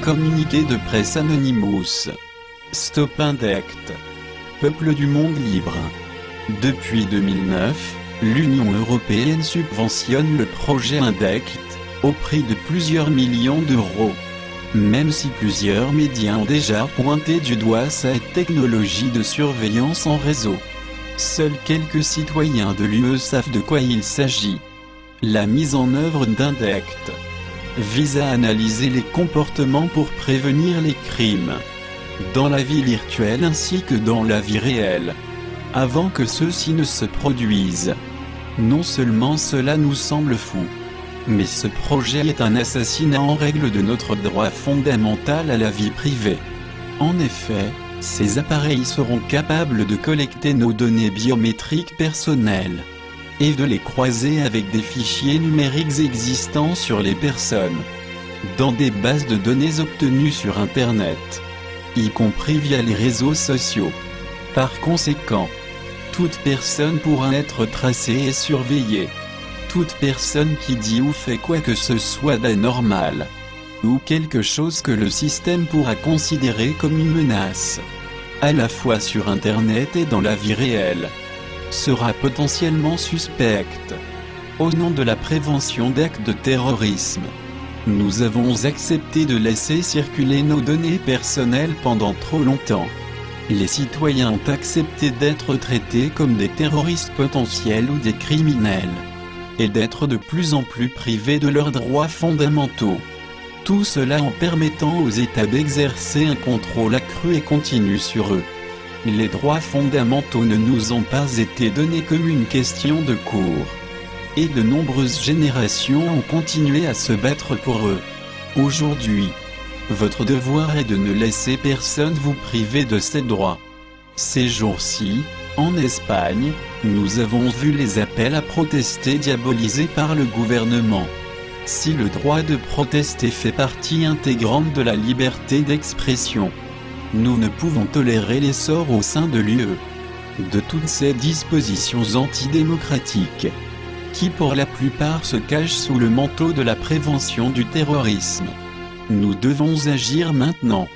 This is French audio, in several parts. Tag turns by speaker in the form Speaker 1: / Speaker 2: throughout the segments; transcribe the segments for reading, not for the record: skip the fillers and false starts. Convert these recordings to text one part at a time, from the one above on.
Speaker 1: Communiqué de presse Anonymous. Stop Indect. Peuple du monde libre. Depuis 2009, l'Union européenne subventionne le projet Indect, au prix de plusieurs millions d'euros. Même si plusieurs médias ont déjà pointé du doigt cette technologie de surveillance en réseau, seuls quelques citoyens de l'UE savent de quoi il s'agit. La mise en œuvre d'Indect vise à analyser les comportements pour prévenir les crimes, dans la vie virtuelle ainsi que dans la vie réelle, avant que ceux-ci ne se produisent. Non seulement cela nous semble fou, mais ce projet est un assassinat en règle de notre droit fondamental à la vie privée. En effet, ces appareils seront capables de collecter nos données biométriques personnelles et de les croiser avec des fichiers numériques existants sur les personnes, dans des bases de données obtenues sur Internet, y compris via les réseaux sociaux. Par conséquent, toute personne pourra être tracée et surveillée. Toute personne qui dit ou fait quoi que ce soit d'anormal, ou quelque chose que le système pourra considérer comme une menace, à la fois sur Internet et dans la vie réelle, sera potentiellement suspecte. Au nom de la prévention d'actes de terrorisme, nous avons accepté de laisser circuler nos données personnelles pendant trop longtemps. Les citoyens ont accepté d'être traités comme des terroristes potentiels ou des criminels, et d'être de plus en plus privés de leurs droits fondamentaux. Tout cela en permettant aux États d'exercer un contrôle accru et continu sur eux. Les droits fondamentaux ne nous ont pas été donnés comme une question de cours. Et de nombreuses générations ont continué à se battre pour eux. Aujourd'hui, votre devoir est de ne laisser personne vous priver de ces droits. Ces jours-ci, en Espagne, nous avons vu les appels à protester diabolisés par le gouvernement. Si le droit de protester fait partie intégrante de la liberté d'expression, nous ne pouvons tolérer l'essor au sein de l'UE de toutes ces dispositions antidémocratiques, qui pour la plupart se cachent sous le manteau de la prévention du terrorisme. Nous devons agir maintenant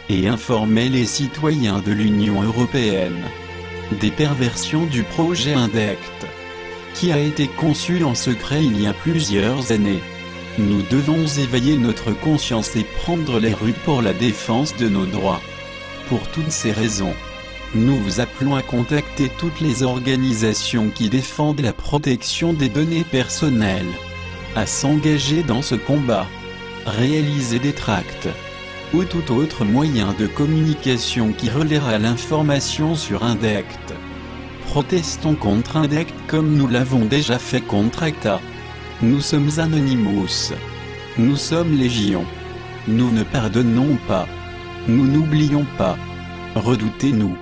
Speaker 1: et informer les citoyens de l'Union européenne des perversions du projet Indect, qui a été conçu en secret il y a plusieurs années. Nous devons éveiller notre conscience et prendre les rues pour la défense de nos droits. Pour toutes ces raisons, nous vous appelons à contacter toutes les organisations qui défendent la protection des données personnelles, à s'engager dans ce combat, réaliser des tracts, ou tout autre moyen de communication qui relaiera l'information sur Indect. Protestons contre Indect comme nous l'avons déjà fait contre Acta. Nous sommes Anonymous. Nous sommes Légion. Nous ne pardonnons pas. Nous n'oublions pas. Redoutez-nous.